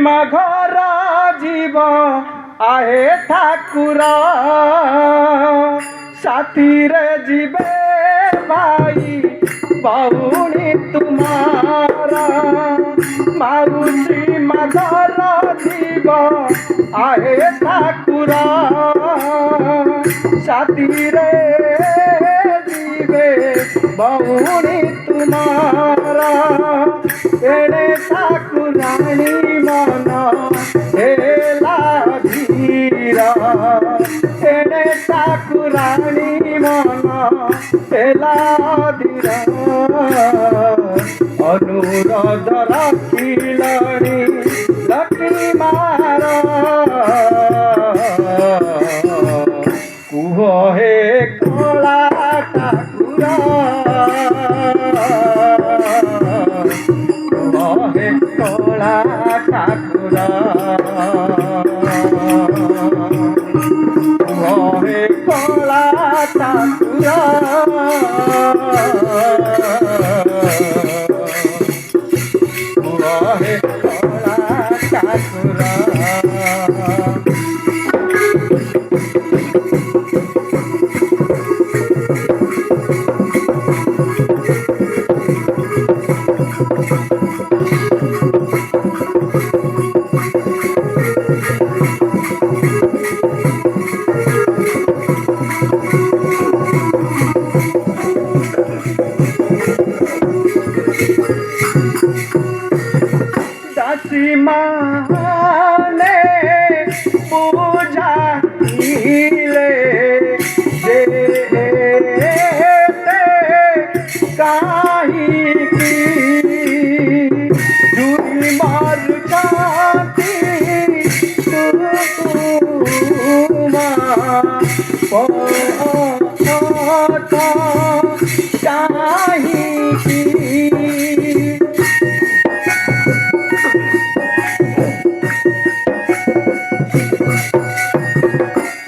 घर जीव आहे ठाकुर साथी रे जीवे भाई बहुनी तुम्हारा माउसी घर जीव आहे ठाकुर साथी रे जीवे बहुनी तुम्हारा एने ठाकुरानी मन हेला धीरा एने ठाकुरानी मन हेला धीरा अनुरोध रखिलणी लक्ष्मी मारा कुह हे कला ठाकुर हे कला ठाकुर हे कला ठाकुर हे कला ठाकुर दासी माने पूजा कीले काही की दूरी मार जाती काही की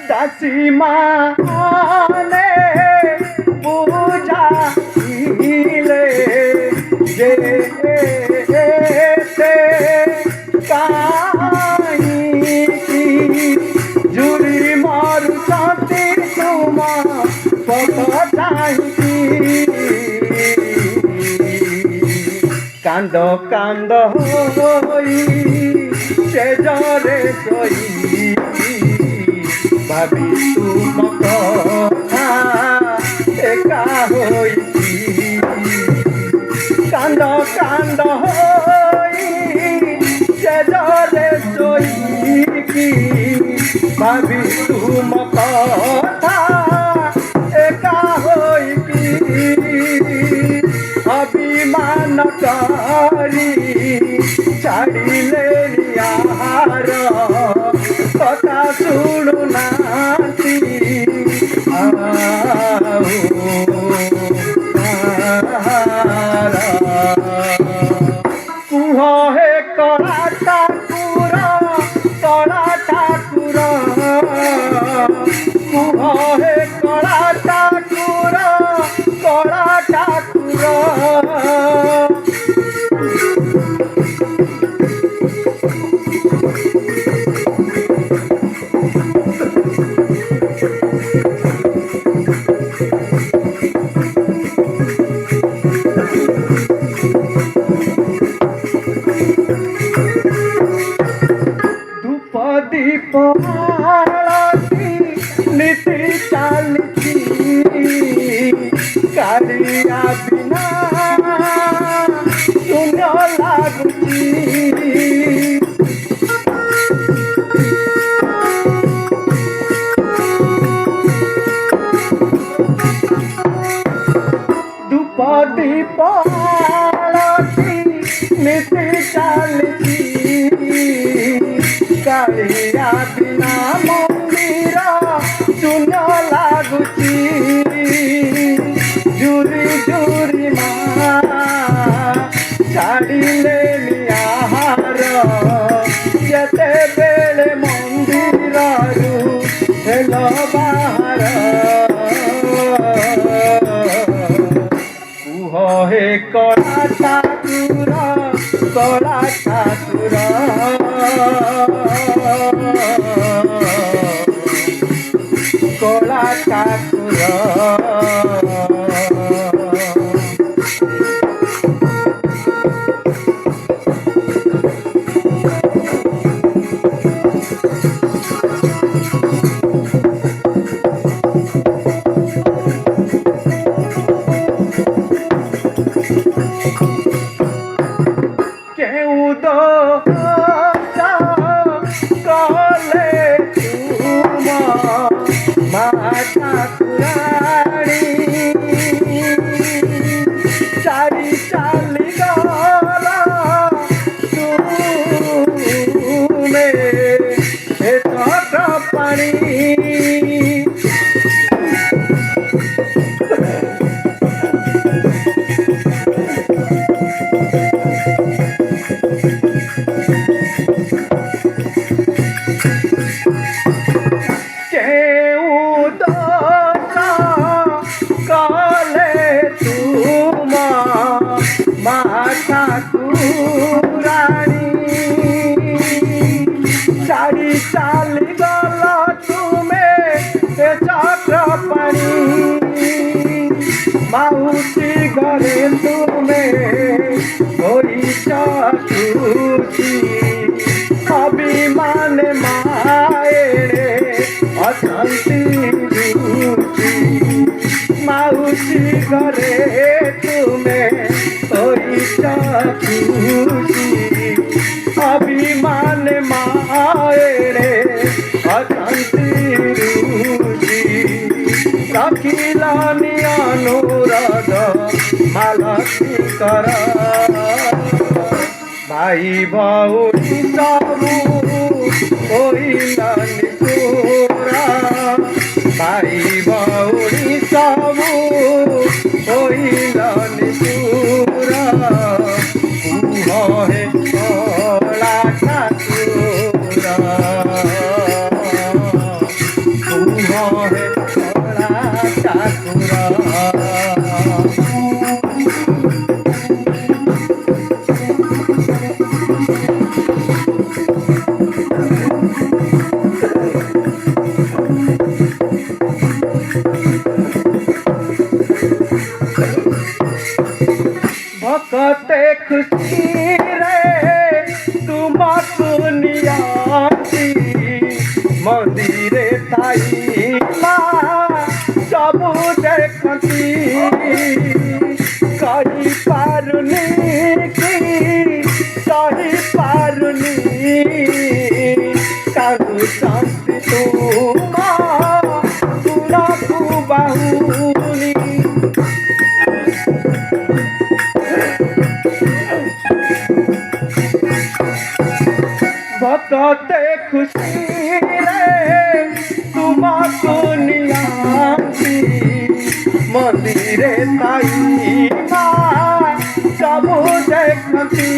दासी माने पूजा कीले काही की जुरी मारू साथी तुमा पकाई कांद कांद होई से जरे सोई भाभी तुम कथा एका होई कांद कांद होई से जरे सोई की भाभी तुम कथा एका होई की अभिमान करी छाड़िले निहार कथा शुणु नाती कुह हे कला ठाकुर कुह हे कला ठाकुर दीप आरती नीति चालती कालिया बिना शून्य लागुची धूप दीप आरती नीति चालती कालिया बिना मंदिर शून्य लागुची जुरी जुरी माँ छाड़िले निहार जेते बेले मंदिर हेल बाहर कुह हे कला ठाकुर କଳା ଠାକୁର କେଉଁ ଦୋଷ କଲେ ତୁମ ମା ଠାକୁରାଣୀ ଚାରି ଚାଲିଗଲା ତୁମେ ଏ ଛୋଟ ପାଣି ঠাকুরানী চারি চালি গল তুমে চক্র পানি মাউসী ঘরে তুমে হইছ খুশি অভিমানে মায়েরে অশান্তি রুচি মাউসী ঘরে তুমে হইছ খুশি অভিমান মায়েরে অশান্তি রুচি রাখিলানি অনুরাগ মালতী কর ভাই ভৌণী সবু হইলানি তোরা ভাই ভৌণী সবু হইলানি তোরা কুহে কলা ঠাকুরা কুহে কলা ঠাকুরা ভকতে খুশি রে তুমাকু নিয়াছি মন্দিরে তাই মা সবু দেখতি কহি পারুনি কি সহি পারুনি কারু শান্তি তুমা তুমাকু বাহুনি ভকতে খুশি রে তুমাকু নিয়াছি মন্দিরে তাই মা সবু দেখতি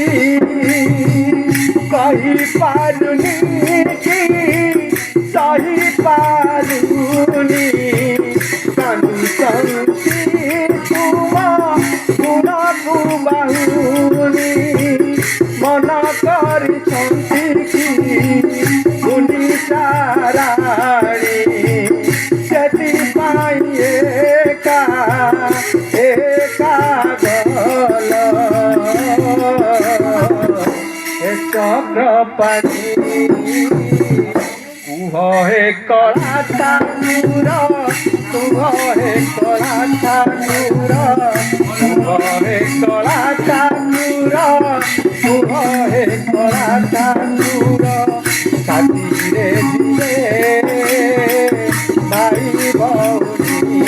কহি পারুনি কি সহি পারুনি কানু শান্তি তুমা গুণাকু বাহুনি মন କରିଛନ୍ତି কি ଗୁଣି ସାରାଣୀ ସେଥିପାଇଁ ଏକା ଏକା ଗଲ ଏ ଚକ୍ରପାଣି କୁହ ହେ କଳା ଠାକୁର କୁହ ହେ କଳା ଠାକୁର କୁହ ହେ କଳା ଠାକୁର କୁହ ହେ କଳା ଠାକୁର ସାଥିରେ ଯିବେ ଭାଇ ଭଉଣୀ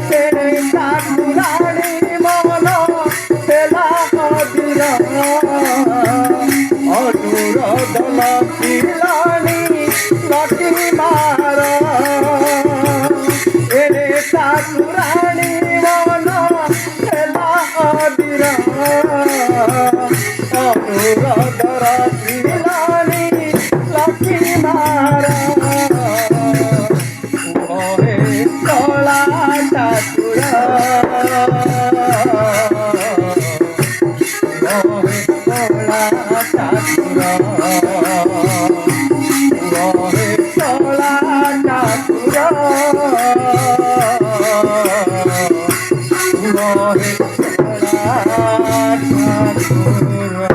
ତେରେ ଠାକୁରାଣୀ ମନ ହେଲା ଅଧୀର ଅନୁରୋଧ ଲଖିଲାଣି ଲକ୍ଷ୍ମୀ ମାର ଏରେ ଠାକୁରାଣୀ ମନ ହେଲା ଅଧୀର ଅନୁରୋଧ ରଖିଲାଣି ଲକ୍ଷ୍ମୀ ମାର କୁହେ କଳା ଠାକୁର କଳା ଠାକୁର ଓହେ କଳା ଠାକୁର ଓହେ କଳା ଠାକୁର